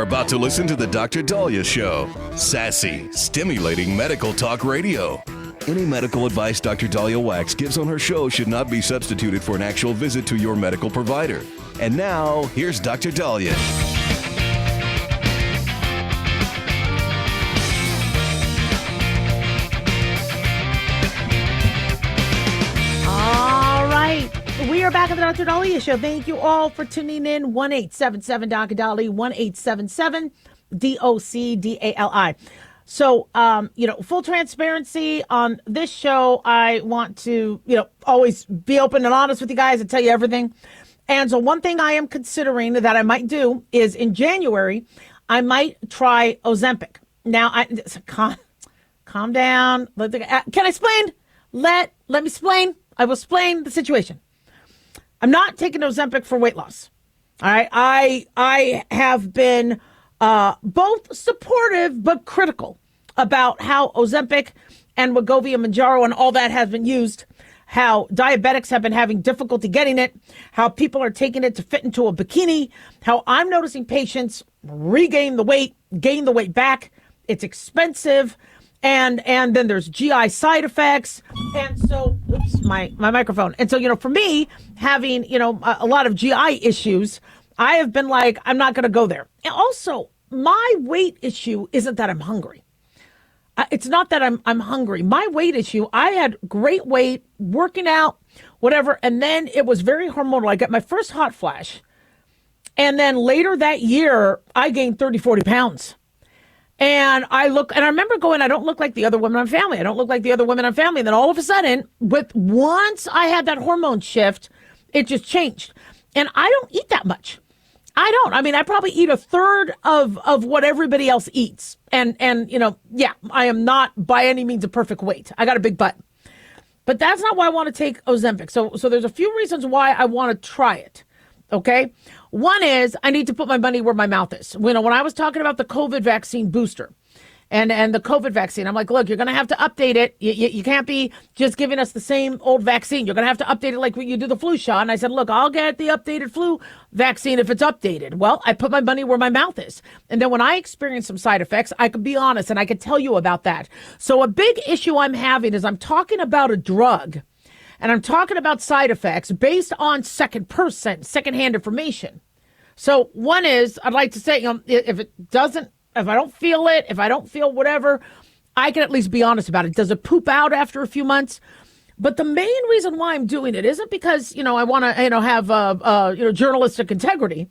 are about to listen to the Dr. Dahlia Show. Sassy, stimulating medical talk radio. Any medical advice Dr. Dahlia Wax gives on her show should not be substituted for an actual visit to your medical provider. And now, here's Dr. Dahlia. We are back at the Dr. Dahlia Show. Thank you all for tuning in. 1-877 Dr. Dahlia, 1-877 DOCDALI. So, full transparency on this show. I want to, always be open and honest with you guys and tell you everything. And so one thing I am considering that I might do is in January, I might try Ozempic. Now, calm down. Can I explain? Let me explain. I will explain the situation. I'm not taking Ozempic for weight loss. All right. I have been both supportive but critical about how Ozempic and Wegovy and Manjaro and all that has been used, how diabetics have been having difficulty getting it, how people are taking it to fit into a bikini, how I'm noticing patients regain the weight, gain the weight back. It's expensive. And then there's GI side effects. And so, oops, my microphone. And so, for me, having, a lot of GI issues, I have been like, I'm not going to go there. And also, my weight issue isn't that I'm hungry. It's not that I'm hungry. My weight issue, I had great weight, working out, whatever. And then it was very hormonal. I got my first hot flash. And then later that year, I gained 30, 40 pounds. And I remember going, I don't look like the other women in my family. I don't look like the other women in my family. And then all of a sudden, once I had that hormone shift, it just changed. And I don't eat that much. I don't. I mean, I probably eat a third of what everybody else eats. And I am not by any means a perfect weight. I got a big butt. But that's not why I want to take Ozempic. So there's a few reasons why I want to try it. Okay. One is I need to put my money where my mouth is. When I was talking about the COVID vaccine booster and the COVID vaccine, I'm like, look, you're going to have to update it. You can't be just giving us the same old vaccine. You're going to have to update it like when you do the flu shot. And I said, look, I'll get the updated flu vaccine if it's updated. Well, I put my money where my mouth is. And then when I experience some side effects, I could be honest and I could tell you about that. So a big issue I'm having is I'm talking about a drug. And I'm talking about side effects based on secondhand information. So one is, I'd like to say, if I don't feel it, if I don't feel whatever, I can at least be honest about it. Does it poop out after a few months? But the main reason why I'm doing it isn't because, I want to, have, journalistic integrity,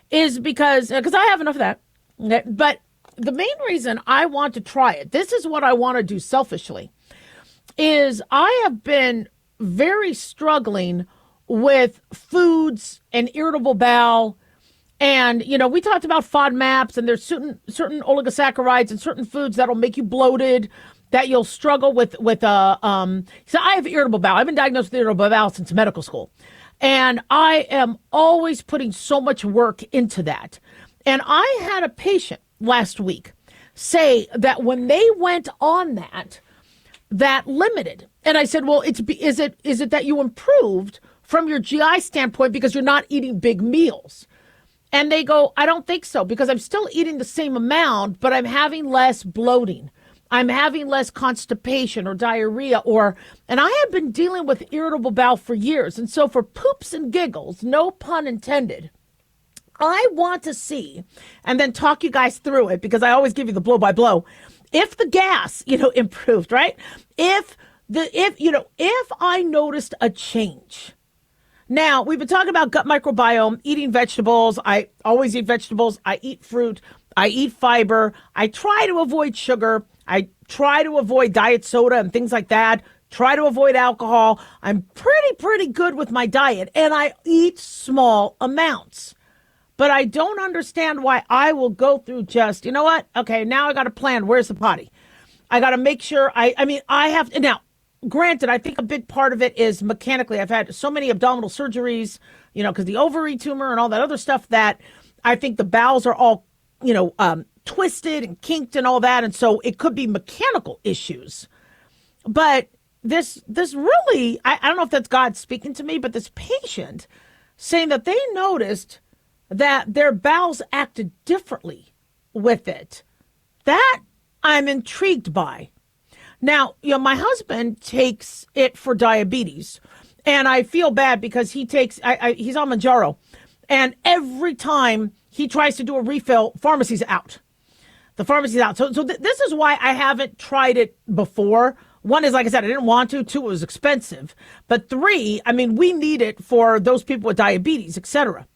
is because I have enough of that. Okay? But the main reason I want to try it, this is what I want to do selfishly, is I have been very struggling with foods and irritable bowel. And, we talked about FODMAPs, and there's certain oligosaccharides and certain foods that'll make you bloated, that you'll struggle with. So I have irritable bowel. I've been diagnosed with irritable bowel since medical school. And I am always putting so much work into that. And I had a patient last week say that when they went on that limited. And I said, well, is it that you improved from your GI standpoint because you're not eating big meals? And they go, I don't think so, because I'm still eating the same amount, but I'm having less bloating. I'm having less constipation or diarrhea and I have been dealing with irritable bowel for years. And so for poops and giggles, no pun intended, I want to see and then talk you guys through it, because I always give you the blow by blow. If the gas, improved, right? If I noticed a change. Now, we've been talking about gut microbiome, eating vegetables. I always eat vegetables. I eat fruit. I eat fiber. I try to avoid sugar. I try to avoid diet soda and things like that. Try to avoid alcohol. I'm pretty good with my diet, and I eat small amounts. But I don't understand why I will go through just, you know what? Okay, now I got to plan. Where's the potty? I got to make sure I have to. Now, granted, I think a big part of it is mechanically. I've had so many abdominal surgeries, because the ovary tumor and all that other stuff, that I think the bowels are all, twisted and kinked and all that. And so it could be mechanical issues. But this really, I don't know if that's God speaking to me, but this patient saying that they noticed that their bowels acted differently with it. That I'm intrigued by. Now, my husband takes it for diabetes, and I feel bad because he's on Manjaro, and every time he tries to do a refill, pharmacy's out. The pharmacy's out. So this is why I haven't tried it before. One is, like I said, I didn't want to. Two, it was expensive. But three, I mean, we need it for those people with diabetes, etc.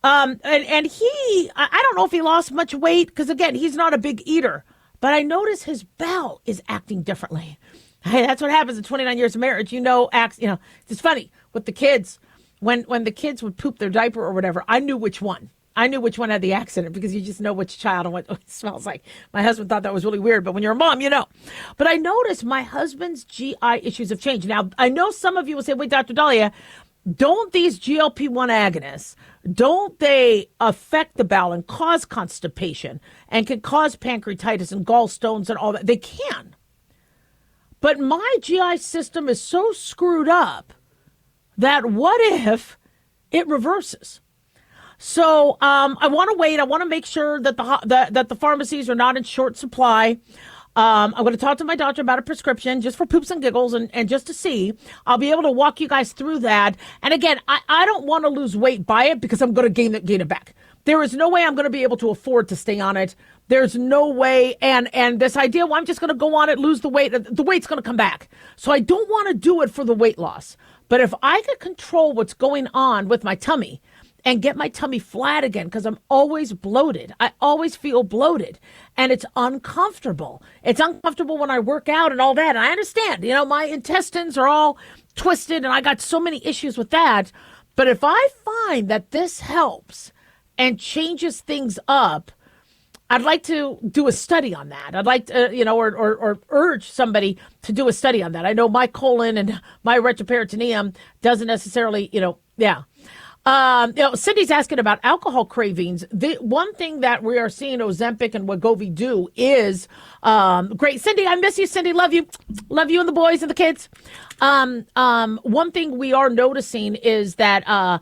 And I don't know if he lost much weight because, again, he's not a big eater. But I notice his bowel is acting differently. Hey, that's what happens in 29 years of marriage. It's funny with the kids. When the kids would poop their diaper or whatever, I knew which one. I knew which one had the accident because you just know which child and what it smells like. My husband thought that was really weird, but when you're a mom, you know. But I noticed my husband's GI issues have changed. Now, I know some of you will say, wait, Dr. Dahlia, don't these GLP-1 agonists, don't they affect the bowel and cause constipation and can cause pancreatitis and gallstones and all that? They can. But my GI system is so screwed up that what if it reverses? So I want to wait. I want to make sure that the pharmacies are not in short supply. I'm going to talk to my doctor about a prescription just for poops and giggles and just to see. I'll be able to walk you guys through that. And again, I don't want to lose weight by it because I'm going to gain it back. There is no way I'm going to be able to afford to stay on it. There's no way. And this idea, well, I'm just going to go on it, lose the weight. The weight's going to come back. So I don't want to do it for the weight loss. But if I could control what's going on with my tummy and get my tummy flat again, because I'm always bloated. I always feel bloated, and it's uncomfortable. It's uncomfortable when I work out and all that. And I understand, my intestines are all twisted, and I got so many issues with that. But if I find that this helps and changes things up, I'd like to do a study on that. I'd like to, or urge somebody to do a study on that. I know my colon and my retroperitoneum doesn't necessarily, yeah. Cindy's asking about alcohol cravings. The one thing that we are seeing Ozempic and Wegovy do is great. Cindy, I miss you. Cindy, love you and the boys and the kids. One thing we are noticing is that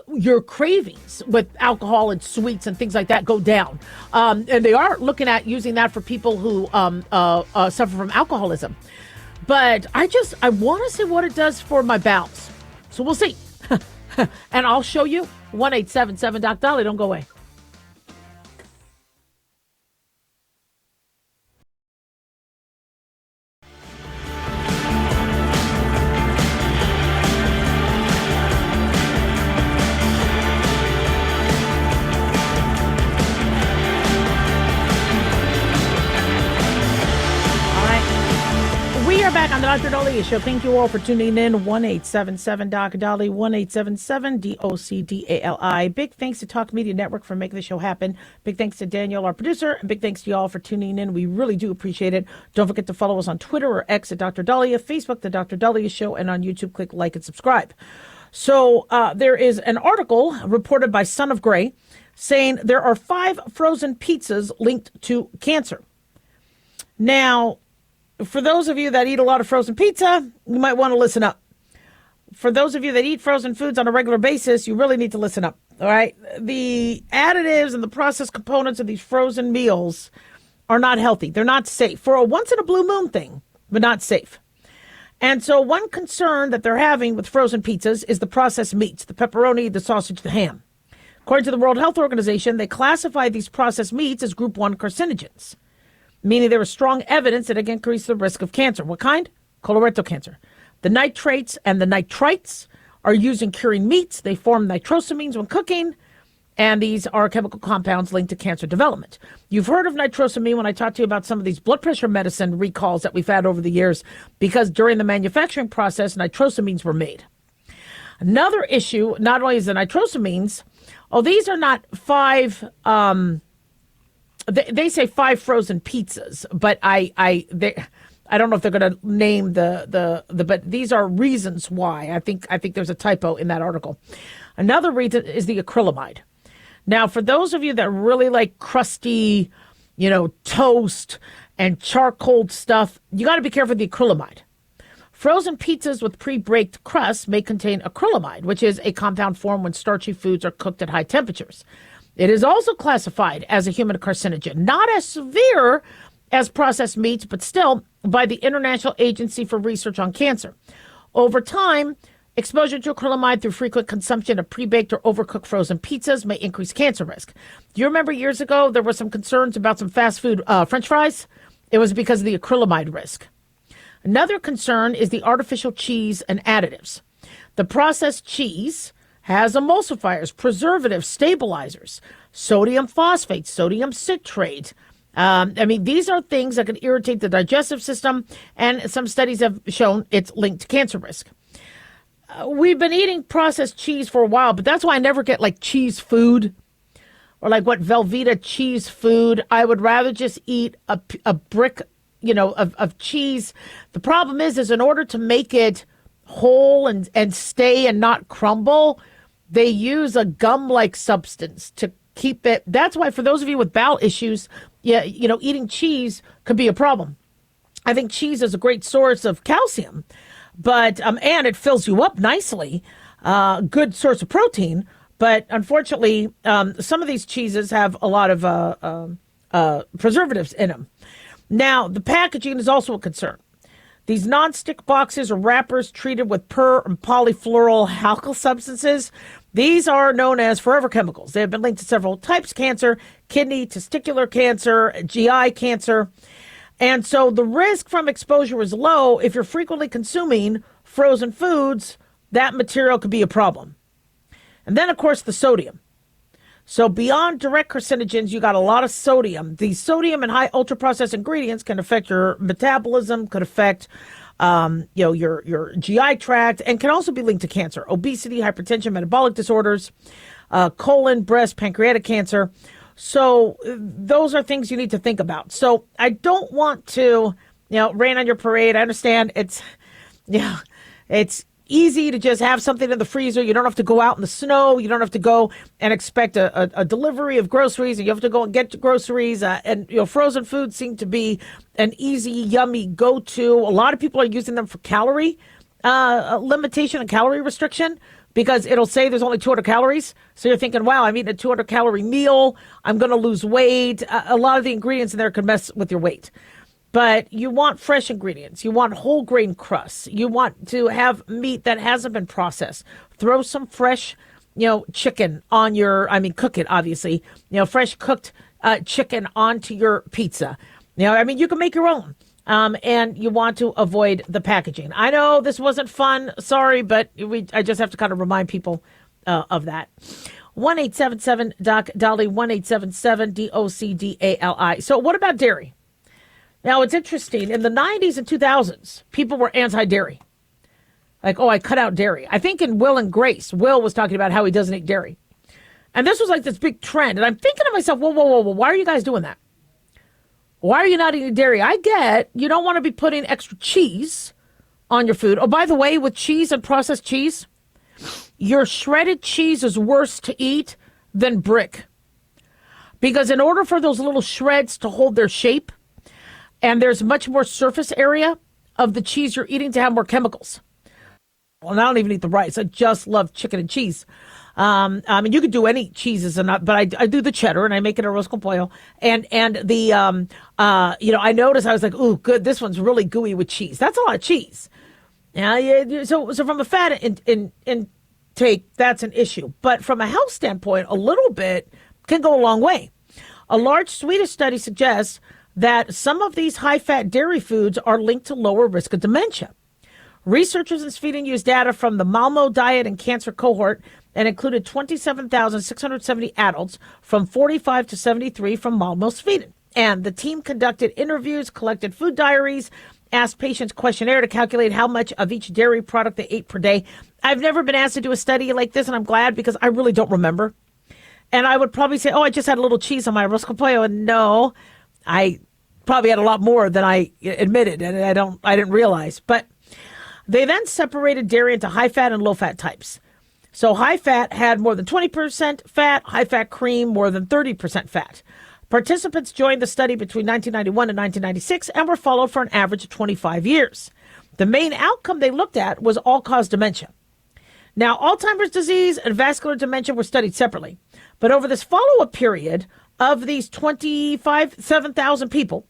your cravings with alcohol and sweets and things like that go down. And they are looking at using that for people who suffer from alcoholism. But I want to see what it does for my bowels. So we'll see. And I'll show you. 1-877 Doc Dolly. Don't go away. Back on the Dr. Dahlia Show. Thank you all for tuning in. 1-877 Doc Dolly, 1-877 DOCDALI. Big thanks to Talk Media Network for making the show happen. Big thanks to Daniel, our producer, and big thanks to y'all for tuning in. We really do appreciate it. Don't forget to follow us on Twitter or X at Dr. Dahlia, Facebook, The Dr. Dahlia Show, and on YouTube, click like and subscribe. So there is an article reported by Son of Gray saying there are 5 frozen pizzas linked to cancer. Now, for those of you that eat a lot of frozen pizza, you might want to listen up. For those of you that eat frozen foods on a regular basis, you really need to listen up. All right. The additives and the processed components of these frozen meals are not healthy. They're not safe for a once in a blue moon thing, but not safe. And so one concern that they're having with frozen pizzas is the processed meats, the pepperoni, the sausage, the ham. According to the World Health Organization, they classify these processed meats as group 1 carcinogens, meaning there is strong evidence that it can increase the risk of cancer. What kind? Colorectal cancer. The nitrates and the nitrites are used in curing meats. They form nitrosamines when cooking, and these are chemical compounds linked to cancer development. You've heard of nitrosamine when I talked to you about some of these blood pressure medicine recalls that we've had over the years, because during the manufacturing process, nitrosamines were made. Another issue, not only is the nitrosamines, these are not 5... They say 5 frozen pizzas, but I don't know if they're going to name but these are reasons why. I think there's a typo in that article. Another reason is the acrylamide. Now, for those of you that really like crusty, toast and charcoal stuff, you got to be careful with the acrylamide. Frozen pizzas with pre-baked crusts may contain acrylamide, which is a compound formed when starchy foods are cooked at high temperatures. It is also classified as a human carcinogen, not as severe as processed meats, but still by the International Agency for Research on Cancer. Over time, exposure to acrylamide through frequent consumption of pre-baked or overcooked frozen pizzas may increase cancer risk. Do you remember years ago there were some concerns about some fast food French fries? It was because of the acrylamide risk. Another concern is the artificial cheese and additives. The processed cheese has emulsifiers, preservatives, stabilizers, sodium phosphate, sodium citrate. These are things that can irritate the digestive system, and some studies have shown it's linked to cancer risk. We've been eating processed cheese for a while, but that's why I never get like cheese food or like what Velveeta cheese food. I would rather just eat a brick of cheese. The problem is in order to make it whole and stay and not crumble, they use a gum-like substance to keep it. That's why for those of you with bowel issues, eating cheese could be a problem. I think cheese is a great source of calcium, but and it fills you up nicely. Good source of protein, but unfortunately, some of these cheeses have a lot of preservatives in them. Now, the packaging is also a concern. These non-stick boxes or wrappers treated with per and polyfluoral alkyl substances, these are known as forever chemicals. They have been linked to several types of cancer, kidney, testicular cancer, GI cancer. And so the risk from exposure is low. If you're frequently consuming frozen foods, that material could be a problem. And then, of course, the sodium. So beyond direct carcinogens, you got a lot of sodium. The sodium and high ultra-processed ingredients can affect your metabolism, could affect your GI tract, and can also be linked to cancer, obesity, hypertension, metabolic disorders, colon, breast, pancreatic cancer. So those are things you need to think about. So I don't want to, rain on your parade. I understand it's easy to just have something in the freezer. You don't have to go out in the snow. You don't have to go and expect a delivery of groceries. You have to go and get groceries. Frozen foods seem to be an easy, yummy go-to. A lot of people are using them for calorie limitation and calorie restriction because it'll say there's only 200 calories. So you're thinking, wow, I'm eating a 200-calorie meal. I'm going to lose weight. A lot of the ingredients in there can mess with your weight. But you want fresh ingredients. You want whole grain crusts. You want to have meat that hasn't been processed. Throw some fresh, chicken on cook it, obviously. Fresh cooked chicken onto your pizza. You can make your own. And you want to avoid the packaging. I know this wasn't fun. Sorry, but I just have to kind of remind people of that. 1-877-DOC-DOLLY, 1-877-DOCDALI. So what about dairy? Now, it's interesting. In the 90s and 2000s, people were anti-dairy. Like, I cut out dairy. I think in Will and Grace, Will was talking about how he doesn't eat dairy. And this was like this big trend. And I'm thinking to myself, whoa, why are you guys doing that? Why are you not eating dairy? I get you don't want to be putting extra cheese on your food. Oh, by the way, with cheese and processed cheese, your shredded cheese is worse to eat than brick. Because in order for those little shreds to hold their shape, and there's much more surface area of the cheese you're eating to have more chemicals. Well, I don't even eat the rice. I just love chicken and cheese. You could do any cheeses, but I do the cheddar and I make it arroz con pollo. And the I noticed I was like, ooh, good. This one's really gooey with cheese. That's a lot of cheese. Yeah. So from a fat intake, that's an issue. But from a health standpoint, a little bit can go a long way. A large Swedish study suggests that some of these high-fat dairy foods are linked to lower risk of dementia. Researchers in Sweden used data from the Malmo diet and cancer cohort and included 27,670 adults from 45 to 73 from Malmo, Sweden. And the team conducted interviews, collected food diaries, asked patients questionnaire to calculate how much of each dairy product they ate per day. I've never been asked to do a study like this, and I'm glad because I really don't remember. And I would probably say, I just had a little cheese on my arroz con pollo, and no, I probably had a lot more than I admitted, and I didn't realize. But they then separated dairy into high fat and low fat types. So high fat had more than 20% fat, high fat cream more than 30% fat. Participants joined the study between 1991 and 1996 and were followed for an average of 25 years. The main outcome they looked at was all-cause dementia. Now, Alzheimer's disease and vascular dementia were studied separately. But over this follow-up period of these 7,000 people,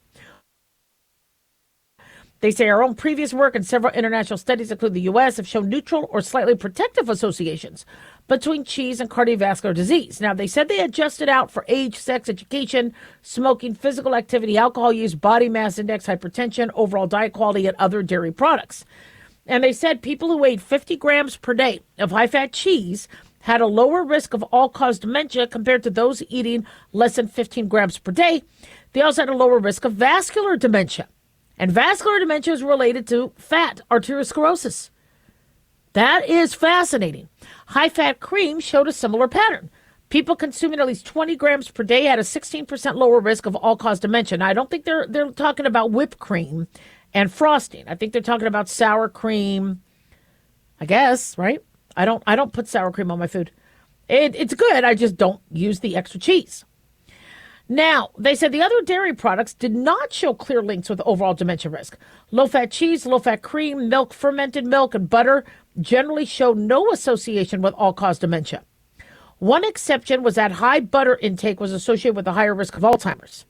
they say our own previous work and several international studies, including the U.S., have shown neutral or slightly protective associations between cheese and cardiovascular disease. Now, they said they adjusted out for age, sex, education, smoking, physical activity, alcohol use, body mass index, hypertension, overall diet quality, and other dairy products. And they said people who ate 50 grams per day of high-fat cheese had a lower risk of all-cause dementia compared to those eating less than 15 grams per day. They also had a lower risk of vascular dementia. And vascular dementia is related to fat arteriosclerosis. That is fascinating. High-fat cream showed a similar pattern. People consuming at least 20 grams per day had a 16% lower risk of all-cause dementia. Now, I don't think they're talking about whipped cream and frosting. I think they're talking about sour cream, I guess, right? I don't put sour cream on my food. It's good. I just don't use the extra cheese. Now, they said the other dairy products did not show clear links with overall dementia risk. Low-fat cheese, low-fat cream, milk, fermented milk, and butter generally show no association with all-cause dementia. One exception was that high butter intake was associated with a higher risk of Alzheimer's.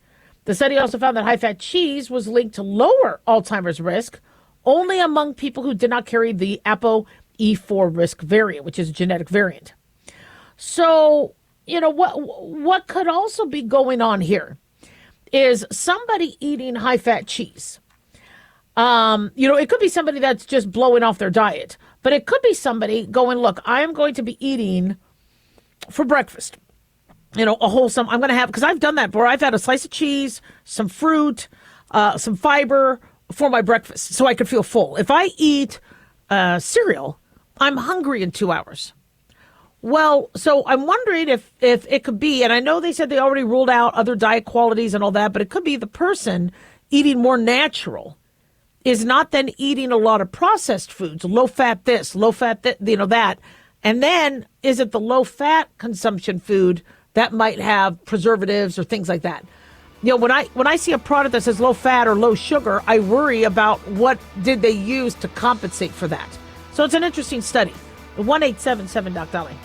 The study also found that high-fat cheese was linked to lower Alzheimer's risk only among people who did not carry the ApoE4 risk variant, which is a genetic variant. So, what could also be going on here is somebody eating high-fat cheese. It could be somebody that's just blowing off their diet, but it could be somebody going, look, I am going to be eating for breakfast, a wholesome, I'm going to have, because I've done that before. I've had a slice of cheese, some fruit, some fiber for my breakfast so I could feel full. If I eat cereal, I'm hungry in 2 hours. Well, so I'm wondering if it could be, and I know they said they already ruled out other diet qualities and all that, but it could be the person eating more natural is not then eating a lot of processed foods, low-fat this, low-fat that. And then is it the low-fat consumption food that might have preservatives or things like that? When I see a product that says low-fat or low sugar, I worry about what did they use to compensate for that. So it's an interesting study. 1877 Doc Dolly.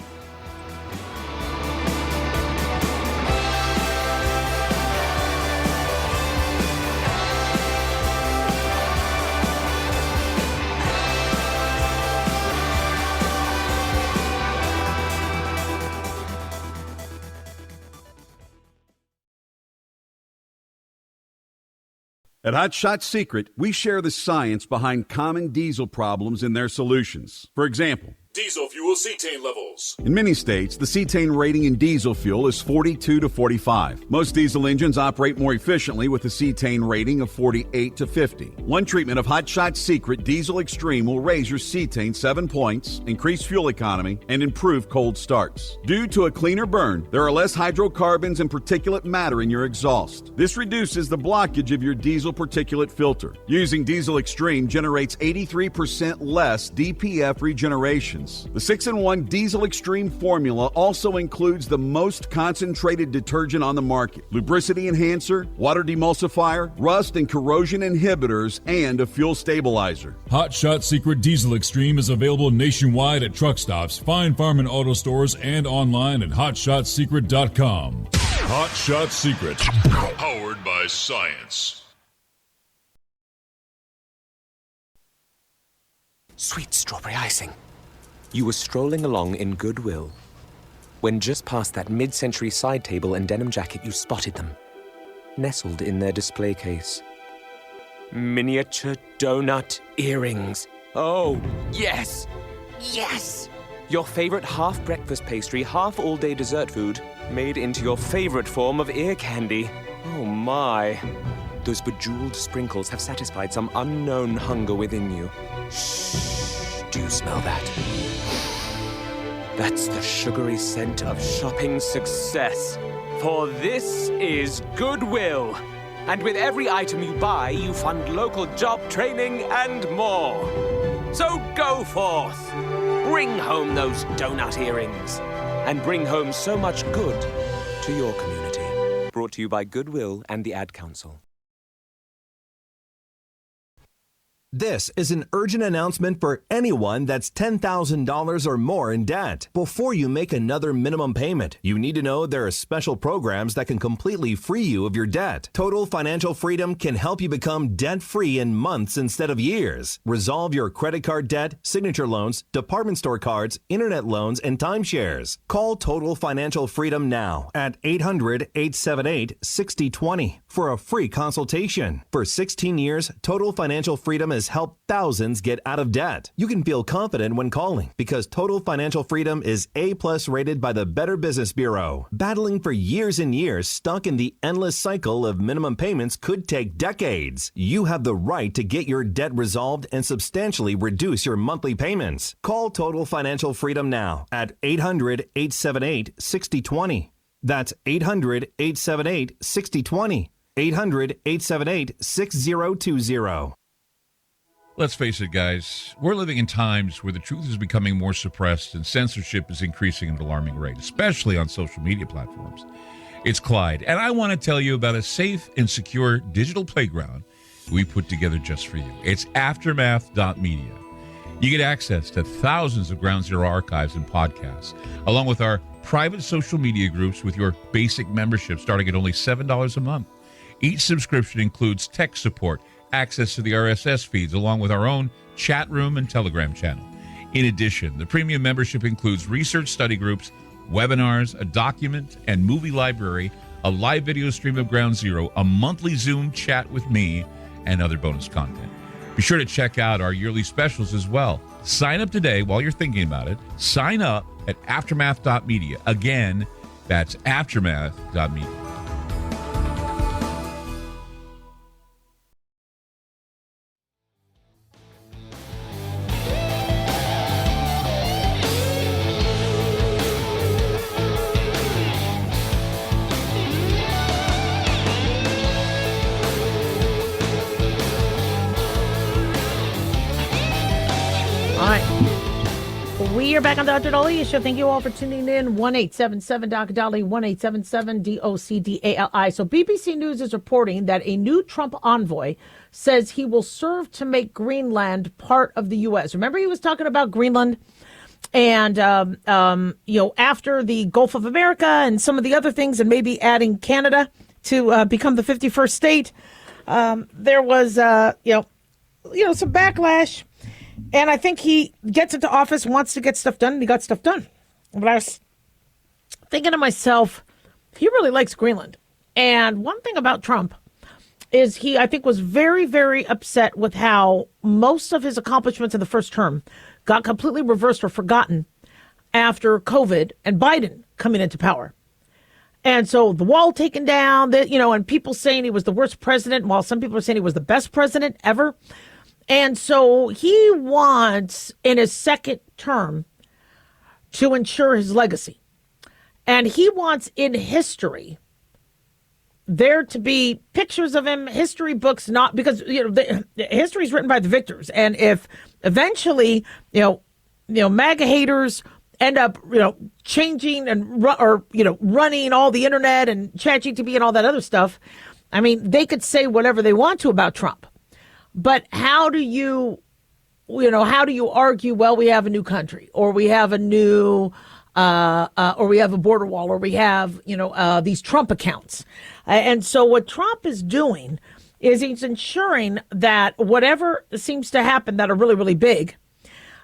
At Hot Shot Secret, we share the science behind common diesel problems and their solutions. For example, diesel fuel cetane levels. in many states, the cetane rating in diesel fuel is 42 to 45. Most diesel engines operate more efficiently with a cetane rating of 48 to 50. One treatment of Hot Shot Secret Diesel Extreme will raise your cetane 7 points, increase fuel economy, and improve cold starts. Due to a cleaner burn, there are less hydrocarbons and particulate matter in your exhaust. This reduces the blockage of your diesel particulate filter. Using Diesel Extreme generates 83% less DPF regenerations. The 6-in-1 Diesel Extreme formula also includes the most concentrated detergent on the market, lubricity enhancer, water demulsifier, rust and corrosion inhibitors, and a fuel stabilizer. Hot Shot Secret Diesel Extreme is available nationwide at truck stops, Fine Farm and auto stores, and online at hotshotsecret.com. Hot Shot Secret, powered by science. Sweet strawberry icing. You were strolling along in goodwill when just past that mid-century side table and denim jacket you spotted them, nestled in their display case. Miniature donut earrings. Oh, yes! Yes! Your favorite half-breakfast pastry, half-all-day dessert food, made into your favorite form of ear candy. Oh my. Those bejeweled sprinkles have satisfied some unknown hunger within you. Shh, do you smell that? That's the sugary scent of shopping success. For this is Goodwill. And with every item you buy, you fund local job training and more. So go forth. Bring home those donut earrings. And bring home so much good to your community. Brought to you by Goodwill and the Ad Council. This is an urgent announcement for anyone that's $10,000 or more in debt. Before you make another minimum payment, you need to know there are special programs that can completely free you of your debt. Total Financial Freedom can help you become debt-free in months instead of years. Resolve your credit card debt, signature loans, department store cards, internet loans, and timeshares. Call Total Financial Freedom now at 800-878-6020 for a free consultation. For 16 years, Total Financial Freedom has helped thousands get out of debt. You can feel confident when calling because Total Financial Freedom is A+ rated by the Better Business Bureau. Battling for years and years, stuck in the endless cycle of minimum payments could take decades. You have the right to get your debt resolved and substantially reduce your monthly payments. Call Total Financial Freedom now at 800-878-6020. That's 800-878-6020. 800-878-6020. Let's face it, guys, we're living in times where the truth is becoming more suppressed and censorship is increasing at an alarming rate, especially on social media platforms. It's Clyde, and I want to tell you about a safe and secure digital playground we put together just for you. It's Aftermath.media. You get access to thousands of Ground Zero archives and podcasts, along with our private social media groups with your basic membership starting at only $7 a month. Each subscription includes tech support, access to the RSS feeds, along with our own chat room and Telegram channel. In addition, the premium membership includes research study groups, webinars, a document and movie library, a live video stream of Ground Zero, a monthly Zoom chat with me, and other bonus content. Be sure to check out our yearly specials as well. Sign up today while you're thinking about it. Sign up at Aftermath.media. Again, that's Aftermath.media. We are back on the Dr. Dahlia Show. Thank you all for tuning in. 1-877-Dr. Dali, 1-877-DOCDALI. So BBC News is reporting that a new Trump envoy says he will serve to make Greenland part of the U.S. Remember, he was talking about Greenland and, after the Gulf of America and some of the other things and maybe adding Canada to become the 51st state. There was, some backlash. And I think he gets into office, wants to get stuff done, and he got stuff done. But I was thinking to myself, he really likes Greenland. And one thing about Trump is he, I think, was very, very upset with how most of his accomplishments in the first term got completely reversed or forgotten after COVID and Biden coming into power. And so the wall taken down, and people saying he was the worst president, while some people are saying he was the best president ever. And so he wants, in his second term, to ensure his legacy. And he wants in history there to be pictures of him, history books, not because, history is written by the victors. And if eventually, MAGA haters end up, changing and, running all the internet and ChatGPT and all that other stuff, I mean, they could say whatever they want to about Trump. But how do you argue, well, we have a new country, or we have a new, or we have a border wall, or we have, these Trump accounts. And so what Trump is doing is he's ensuring that whatever seems to happen that are really, really big,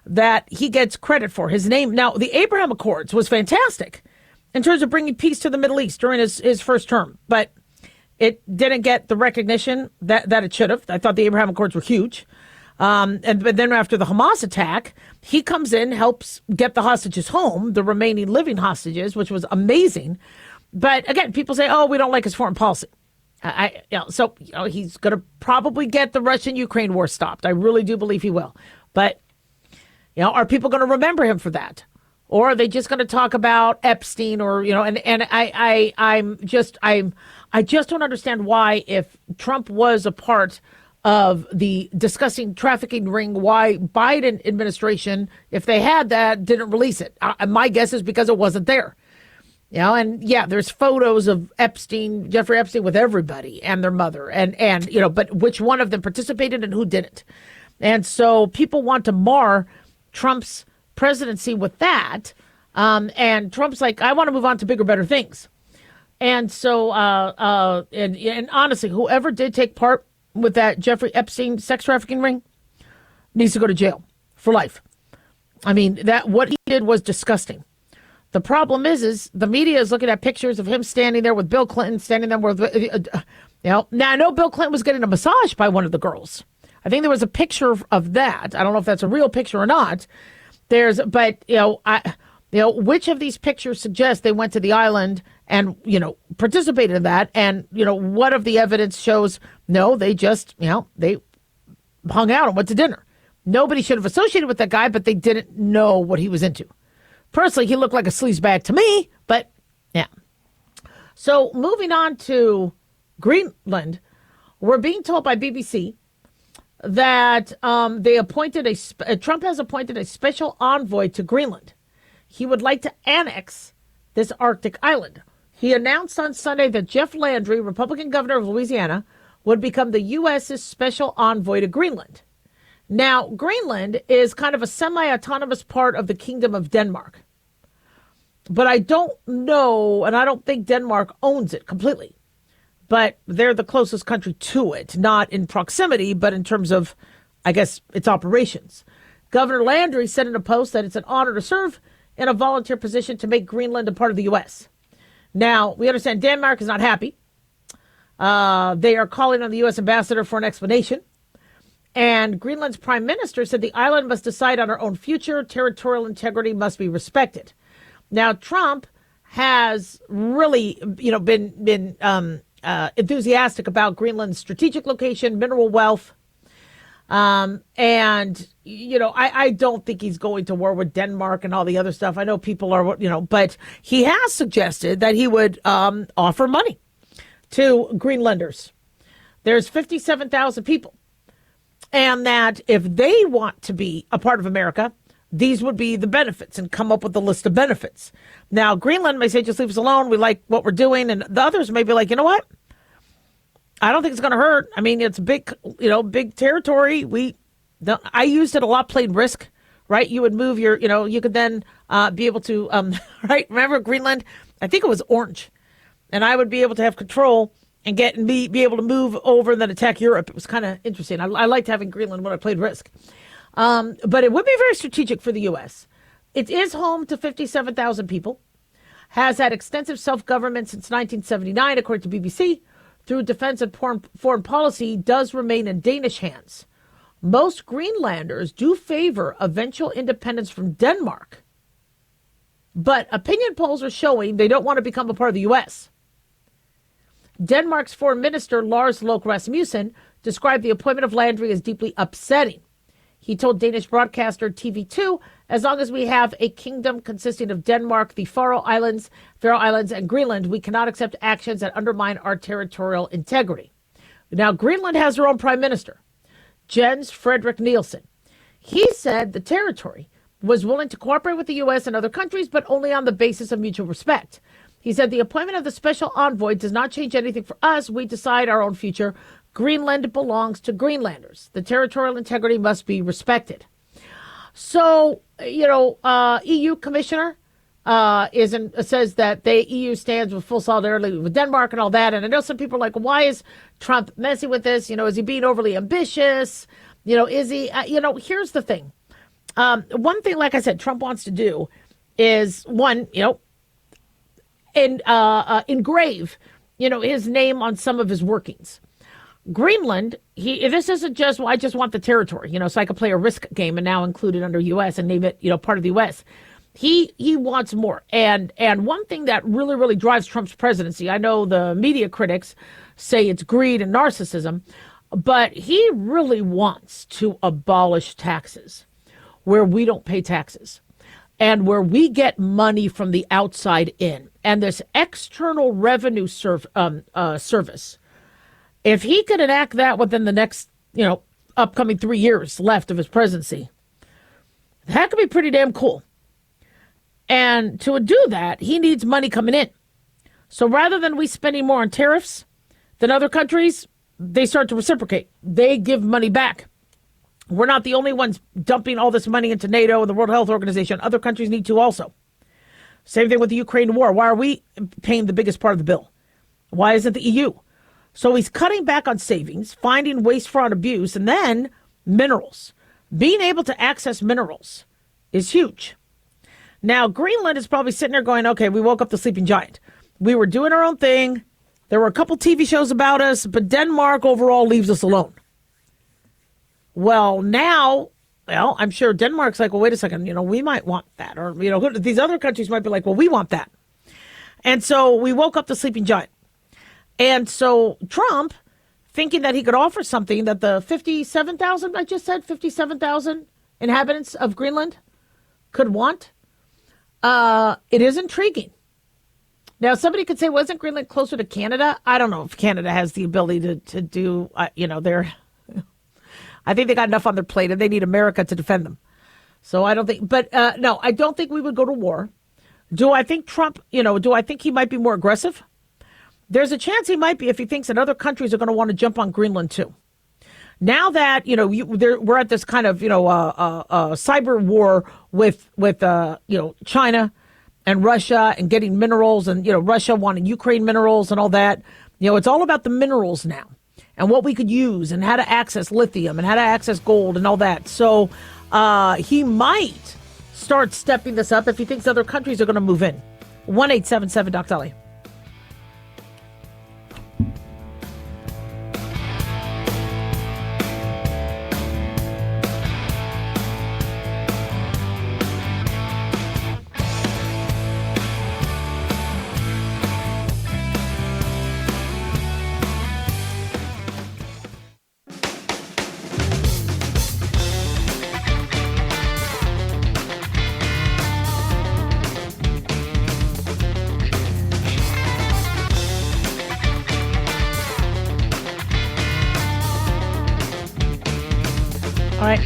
that he gets credit for. His name. Now, the Abraham Accords was fantastic in terms of bringing peace to the Middle East during his first term. But it didn't get the recognition that it should have. I thought the Abraham Accords were huge. But then after the Hamas attack, he comes in, helps get the hostages home, the remaining living hostages, which was amazing. But again, people say, oh, we don't like his foreign policy. He's going to probably get the Russian-Ukraine war stopped. I really do believe he will. But, are people going to remember him for that? Or are they just going to talk about Epstein I just don't understand why, if Trump was a part of the discussing trafficking ring, why Biden administration, if they had that, didn't release it. My guess is because it wasn't there. There's photos of Jeffrey Epstein with everybody and their mother but which one of them participated and who didn't. And so people want to mar Trump's presidency with that. And Trump's like, I want to move on to bigger, better things. And so, and honestly, whoever did take part with that Jeffrey Epstein sex trafficking ring needs to go to jail for life. I mean, that what he did was disgusting. The problem is the media is looking at pictures of him standing there with Bill Clinton, standing there with, now I know Bill Clinton was getting a massage by one of the girls. I think there was a picture of that. I don't know if that's a real picture or not. But which of these pictures suggest they went to the island and, participated in that? And, what of the evidence shows, no, they just, they hung out and went to dinner. Nobody should have associated with that guy, but they didn't know what he was into. Personally, he looked like a sleazebag to me, but yeah. So moving on to Greenland, we're being told by BBC that Trump has appointed a special envoy to Greenland. He would like to annex this Arctic island. He announced on Sunday that Jeff Landry, Republican governor of Louisiana, would become the U.S.'s special envoy to Greenland. Now, Greenland is kind of a semi-autonomous part of the Kingdom of Denmark. But I don't know, and I don't think Denmark owns it completely. But they're the closest country to it, not in proximity, but in terms of, I guess, its operations. Governor Landry said in a post that it's an honor to serve in a volunteer position to make Greenland a part of the U.S. Now, we understand Denmark is not happy. They are calling on the U.S. ambassador for an explanation. And Greenland's prime minister said the island must decide on our own future. Territorial integrity must be respected. Now, Trump has really, been enthusiastic about Greenland's strategic location, mineral wealth. I don't think he's going to war with Denmark and all the other stuff. I know people are, but he has suggested that he would offer money to Greenlanders. There's 57,000 people. And that if they want to be a part of America, these would be the benefits, and come up with a list of benefits. Now, Greenland may say, just leave us alone. We like what we're doing. And the others may be like, you know what? I don't think it's going to hurt. I mean, it's big, big territory. I used it a lot, played Risk, right? You would move your, you could then be able to, right? Remember Greenland? I think it was orange. And I would be able to have control and be able to move over and then attack Europe. It was kind of interesting. I liked having Greenland when I played Risk. But it would be very strategic for the U.S. It is home to 57,000 people, has had extensive self-government since 1979, according to BBC, through defense and foreign policy, does remain in Danish hands. Most Greenlanders do favor eventual independence from Denmark. But opinion polls are showing they don't want to become a part of the U.S. Denmark's foreign minister, Lars Løkke Rasmussen, described the appointment of Landry as deeply upsetting. He told Danish broadcaster TV2, as long as we have a kingdom consisting of Denmark, the Faroe Islands, and Greenland, we cannot accept actions that undermine our territorial integrity. Now, Greenland has their own prime minister, Jens Frederik Nielsen. He said the territory was willing to cooperate with the U.S. and other countries, but only on the basis of mutual respect. He said the appointment of the special envoy does not change anything for us. We decide our own future. Greenland belongs to Greenlanders. The territorial integrity must be respected. So, EU commissioner says that the EU stands with full solidarity with Denmark and all that. And I know some people are like, why is Trump messing with this? Is he being overly ambitious? Is he, here's the thing. One thing, like I said, Trump wants to do is engrave, his name on some of his workings. Greenland, this isn't just, I just want the territory, so I could play a Risk game and now include it under U.S. and name it, part of the U.S. He wants more. And one thing that really, really drives Trump's presidency, I know the media critics say it's greed and narcissism, but he really wants to abolish taxes where we don't pay taxes and where we get money from the outside in. And this external revenue service, if he could enact that within the next, upcoming 3 years left of his presidency, that could be pretty damn cool. And to do that, he needs money coming in. So rather than we spending more on tariffs than other countries, they start to reciprocate. They give money back. We're not the only ones dumping all this money into NATO and the World Health Organization. Other countries need to also. Same thing with the Ukraine war. Why are we paying the biggest part of the bill? Why isn't the EU? So he's cutting back on savings, finding waste, fraud, abuse, and then minerals. Being able to access minerals is huge. Now, Greenland is probably sitting there going, okay, we woke up the sleeping giant. We were doing our own thing. There were a couple TV shows about us, but Denmark overall leaves us alone. Well, now, I'm sure Denmark's like, well, wait a second, we might want that. Or, these other countries might be like, well, we want that. And so we woke up the sleeping giant. And so Trump, thinking that he could offer something that the 57,000, I just said, 57,000 inhabitants of Greenland could want, it is intriguing. Now, somebody could say, wasn't Greenland closer to Canada? I don't know if Canada has the ability to do, their... I think they got enough on their plate and they need America to defend them. So I don't think, but no, I don't think we would go to war. Do I think Trump, do I think he might be more aggressive? There's a chance he might be if he thinks that other countries are going to want to jump on Greenland too. Now that, we're at this kind of, cyber war with China and Russia and getting minerals and, Russia wanting Ukraine minerals and all that. It's all about the minerals now. And what we could use and how to access lithium and how to access gold and all that. So he might start stepping this up if he thinks other countries are going to move in. 1-877 Doc Dolly. All right.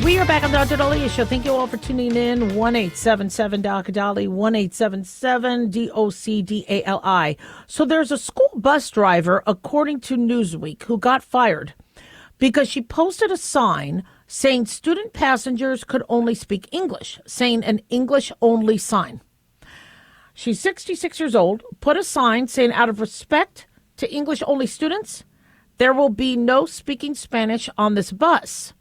We are back on the Dr. Dolly Show. Thank you all for tuning in. 1-877 Dr. Dolly, 1-877 DOCDALI. So there's a school bus driver, according to Newsweek, who got fired because she posted a sign saying student passengers could only speak English, saying an English-only sign. She's 66 years old, put a sign saying out of respect to English-only students, there will be no speaking Spanish on this bus.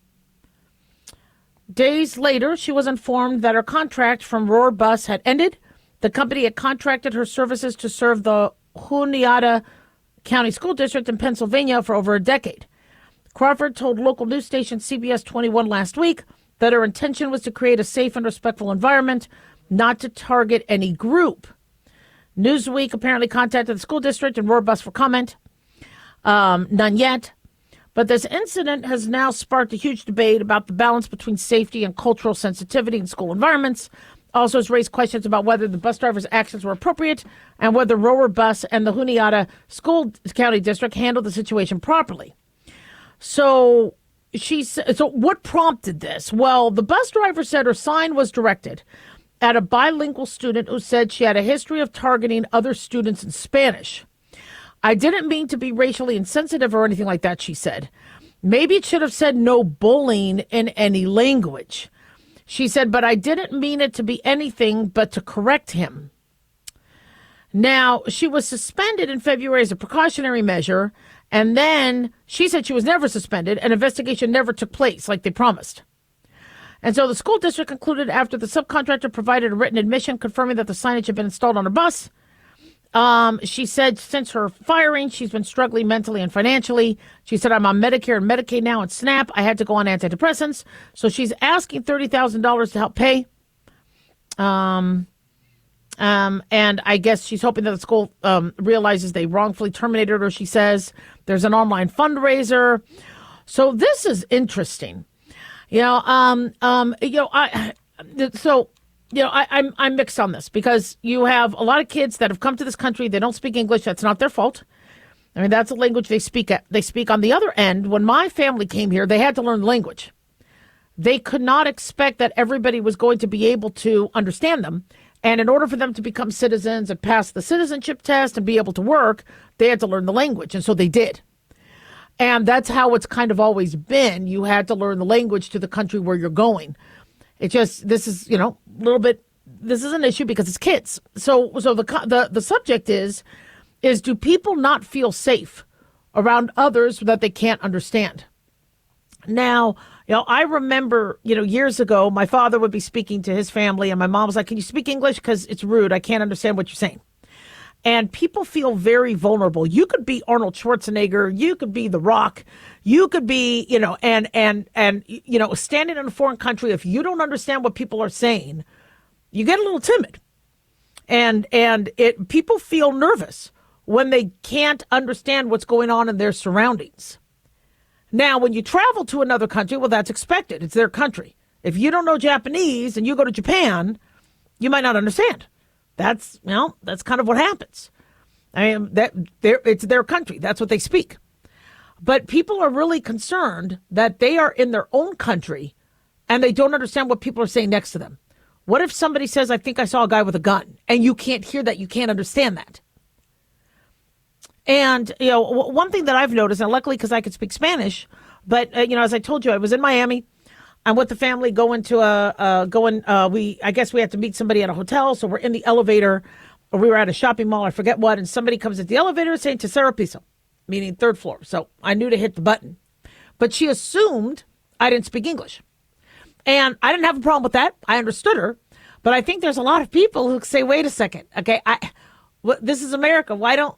Days later, she was informed that her contract from Roar Bus had ended. The company had contracted her services to serve the Juniata County School District in Pennsylvania for over a decade. Crawford told local news station CBS 21 last week that her intention was to create a safe and respectful environment, not to target any group. Newsweek apparently contacted the school district and Roar Bus for comment. None yet. But this incident has now sparked a huge debate about the balance between safety and cultural sensitivity in school environments. Also has raised questions about whether the bus driver's actions were appropriate and whether Roar Bus and the Juniata School County District handled the situation properly. So what prompted this? Well, the bus driver said her sign was directed at a bilingual student who said she had a history of targeting other students in Spanish. I didn't mean to be racially insensitive or anything like that, she said. Maybe it should have said no bullying in any language. She said, but I didn't mean it to be anything but to correct him. Now, she was suspended in February as a precautionary measure, and then she said she was never suspended. An investigation never took place like they promised. And so the school district concluded after the subcontractor provided a written admission confirming that the signage had been installed on her bus. She said since her firing, she's been struggling mentally and financially. She said, I'm on Medicare and Medicaid now and SNAP. I had to go on antidepressants. So she's asking $30,000 to help pay. And I guess she's hoping that the school realizes they wrongfully terminated her. She says there's an online fundraiser. So this is interesting. I'm mixed on this because you have a lot of kids that have come to this country. They don't speak English. That's not their fault. I mean, that's a language they speak on the other end. When my family came here, they had to learn the language. They could not expect that everybody was going to be able to understand them. And in order for them to become citizens and pass the citizenship test and be able to work, they had to learn the language. And so they did. And that's how it's kind of always been. You had to learn the language to the country where you're going. This is, a little bit, this is an issue because it's kids. So the subject is do people not feel safe around others that they can't understand? Now, I remember, years ago, my father would be speaking to his family and my mom was like, can you speak English? Because it's rude. I can't understand what you're saying. And people feel very vulnerable. You could be Arnold Schwarzenegger. You could be The Rock. You could be, standing in a foreign country. If you don't understand what people are saying, you get a little timid. And people feel nervous when they can't understand what's going on in their surroundings. Now, when you travel to another country, well, that's expected. It's their country. If you don't know Japanese and you go to Japan, you might not understand. That's kind of what happens. I mean, it's their country. That's what they speak. But people are really concerned that they are in their own country and they don't understand what people are saying next to them. What if somebody says, I think I saw a guy with a gun, and you can't hear that, you can't understand that? And, one thing that I've noticed, and luckily because I could speak Spanish, but, as I told you, I was in Miami. I'm with the family going to I guess we had to meet somebody at a hotel. So we're in the elevator, or we were at a shopping mall, I forget what. And somebody comes at the elevator saying tercero piso, meaning third floor. So I knew to hit the button, but she assumed I didn't speak English. And I didn't have a problem with that. I understood her. But I think there's a lot of people who say, wait a second. Okay. This is America. Why don't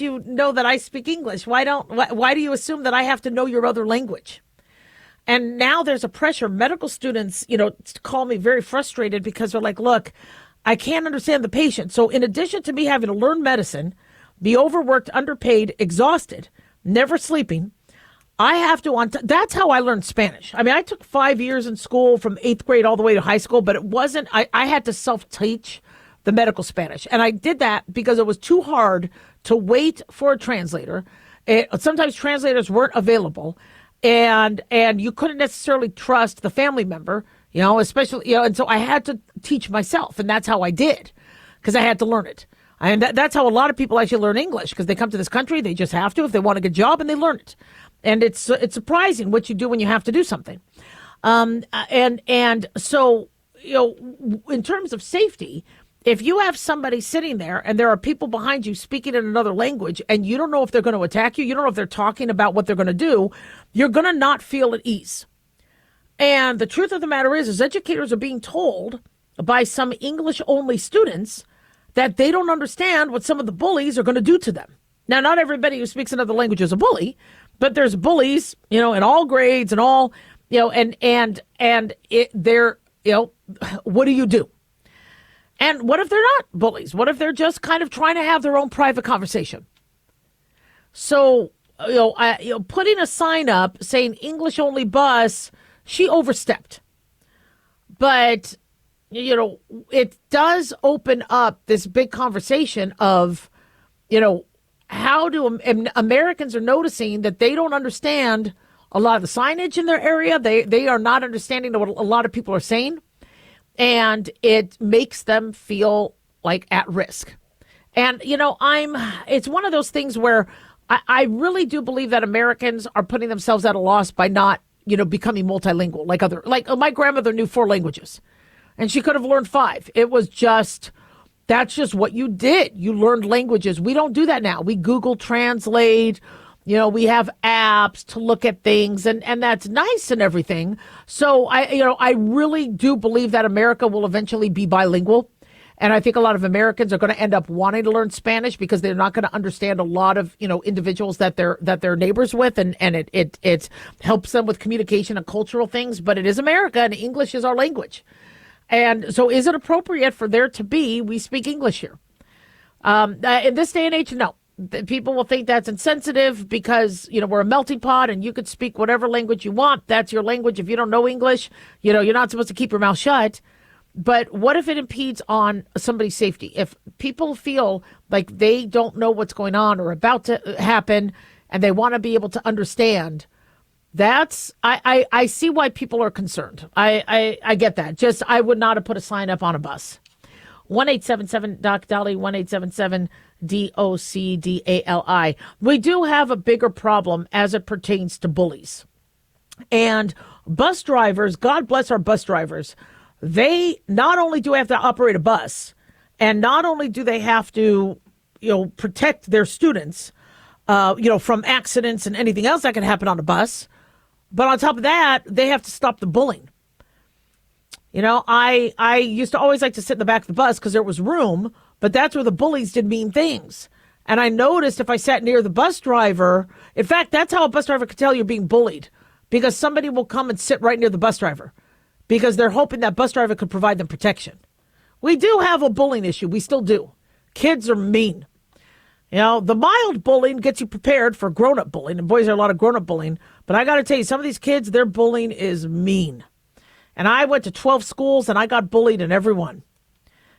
you know that I speak English? Why do you assume that I have to know your other language? And now there's a pressure. Medical students, call me very frustrated because they're like, look, I can't understand the patient. So in addition to me having to learn medicine, be overworked, underpaid, exhausted, never sleeping, I have to, that's how I learned Spanish. I mean, I took 5 years in school from 8th grade all the way to high school, but it wasn't, I had to self-teach the medical Spanish. And I did that because it was too hard to wait for a translator. Sometimes translators weren't available. And you couldn't necessarily trust the family member, especially, and so I had to teach myself. And that's how I did, because I had to learn it. And that's how a lot of people actually learn English, because they come to this country, they just have to if they want a good job, and they learn it. And it's surprising what you do when you have to do something. And so, in terms of safety, if you have somebody sitting there and there are people behind you speaking in another language and you don't know if they're going to attack you, you don't know if they're talking about what they're going to do, you're going to not feel at ease. And the truth of the matter is educators are being told by some English-only students that they don't understand what some of the bullies are going to do to them. Now, not everybody who speaks another language is a bully, but there's bullies, in all grades and all, what do you do? And what if they're not bullies? What if they're just kind of trying to have their own private conversation? So, putting a sign up saying English only bus, she overstepped. But, it does open up this big conversation of, how do Americans are noticing that they don't understand a lot of the signage in their area. They are not understanding what a lot of people are saying. And it makes them feel like at risk. And, it's one of those things where I really do believe that Americans are putting themselves at a loss by not, becoming multilingual like my grandmother knew 4 languages and she could have learned 5. It was that's just what you did. You learned languages. We don't do that now. We Google Translate. We have apps to look at things, and that's nice and everything. So I really do believe that America will eventually be bilingual. And I think a lot of Americans are going to end up wanting to learn Spanish because they're not going to understand a lot of, individuals that they're neighbors with. And it helps them with communication and cultural things. But it is America, and English is our language. And so is it appropriate for there to be, we speak English here? In this day and age, no. People will think that's insensitive because, we're a melting pot and you could speak whatever language you want. That's your language. If you don't know English, you're not supposed to keep your mouth shut. But what if it impedes on somebody's safety? If people feel like they don't know what's going on or about to happen and they want to be able to understand, I see why people are concerned. I get that. I would not have put a sign up on a bus. 1-877-DOC-DOLLY, 1-877-DOC-DALI. We do have a bigger problem as it pertains to bullies. And bus drivers, God bless our bus drivers, they not only do have to operate a bus, and not only do they have to, protect their students, from accidents and anything else that can happen on a bus, but on top of that, they have to stop the bullying. I used to always like to sit in the back of the bus because there was room, but that's where the bullies did mean things. And I noticed if I sat near the bus driver, in fact, that's how a bus driver could tell you're being bullied, because somebody will come and sit right near the bus driver because they're hoping that bus driver could provide them protection. We do have a bullying issue. We still do. Kids are mean. The mild bullying gets you prepared for grown-up bullying, and boys, there are a lot of grown-up bullying. But I got to tell you, some of these kids, their bullying is mean. And I went to 12 schools, and I got bullied in every one.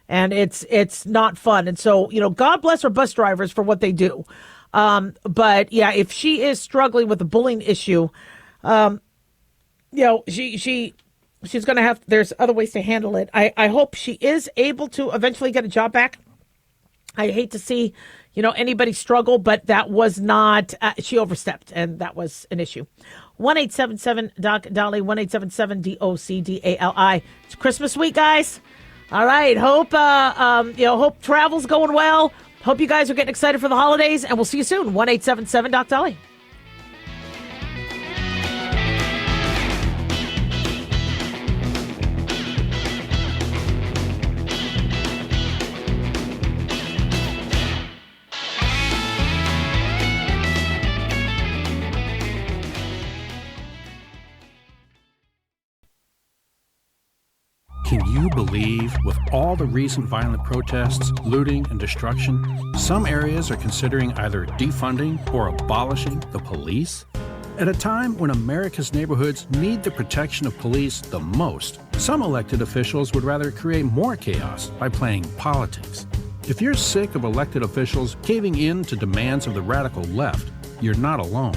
And it's not fun. And so, God bless our bus drivers for what they do. But, yeah, if she is struggling with a bullying issue, she's going to have, there's other ways to handle it. I hope she is able to eventually get a job back. I hate to see, anybody struggle, but that was not, she overstepped, and that was an issue. 1-877-DOC-DOLLY, 1-877-DOC-DALI. It's Christmas week, guys. All right. Hope travel's going well. Hope you guys are getting excited for the holidays, and we'll see you soon. 1-877-DOC-DOLLY. Can you believe, with all the recent violent protests, looting, and destruction, some areas are considering either defunding or abolishing the police? At a time when America's neighborhoods need the protection of police the most, some elected officials would rather create more chaos by playing politics. If you're sick of elected officials caving in to demands of the radical left, you're not alone.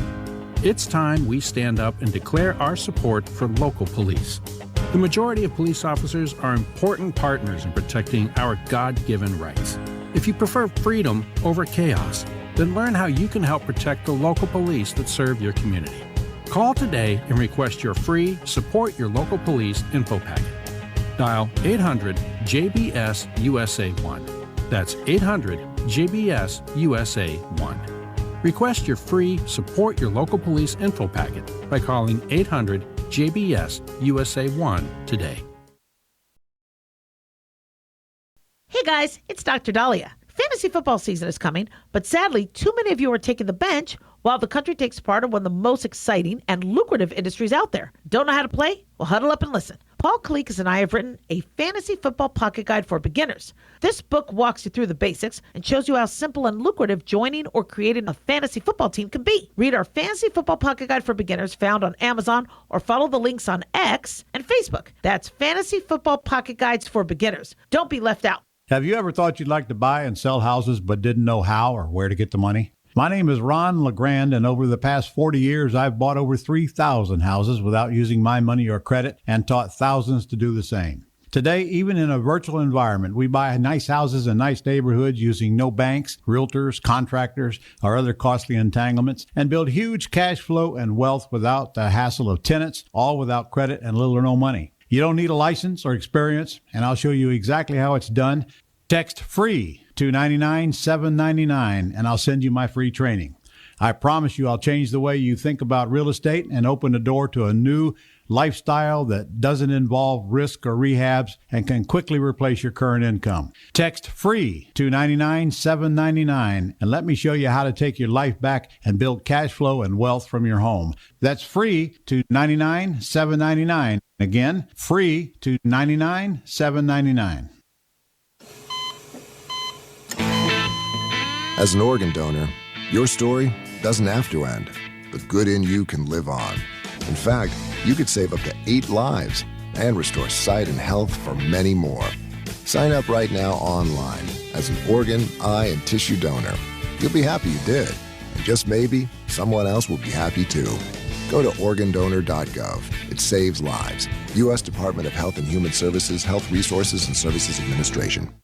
It's time we stand up and declare our support for local police. The majority of police officers are important partners in protecting our God-given rights. If you prefer freedom over chaos, then learn how you can help protect the local police that serve your community. Call today and request your free Support Your Local Police info packet. Dial 800-JBS-USA-1. That's 800-JBS-USA-1. Request your free Support Your Local Police info packet by calling 800-JBS-USA-1 today. Hey guys, it's Dr. Dahlia. Fantasy football season is coming, but sadly, too many of you are taking the bench while the country takes part in one of the most exciting and lucrative industries out there. Don't know how to play? Well, huddle up and listen. Paul Kalikas and I have written a fantasy football pocket guide for beginners. This book walks you through the basics and shows you how simple and lucrative joining or creating a fantasy football team can be. Read our fantasy football pocket guide for beginners found on Amazon, or follow the links on X and Facebook. That's Fantasy Football Pocket Guides for Beginners. Don't be left out. Have you ever thought you'd like to buy and sell houses but didn't know how or where to get the money? My name is Ron LeGrand, and over the past 40 years, I've bought over 3,000 houses without using my money or credit, and taught thousands to do the same. Today, even in a virtual environment, we buy nice houses in nice neighborhoods using no banks, realtors, contractors, or other costly entanglements, and build huge cash flow and wealth without the hassle of tenants, all without credit and little or no money. You don't need a license or experience, and I'll show you exactly how it's done. Text FREE to 99799, and I'll send you my free training. I promise you I'll change the way you think about real estate and open the door to a new lifestyle that doesn't involve risk or rehabs and can quickly replace your current income. Text FREE to 99799, and let me show you how to take your life back and build cash flow and wealth from your home. That's FREE to 99799. Again, FREE to 99799. As an organ donor, your story doesn't have to end. The good in you can live on. In fact, you could save up to 8 lives and restore sight and health for many more. Sign up right now online as an organ, eye, and tissue donor. You'll be happy you did, and just maybe someone else will be happy too. Go to organdonor.gov. It saves lives. U.S. Department of Health and Human Services, Health Resources and Services Administration.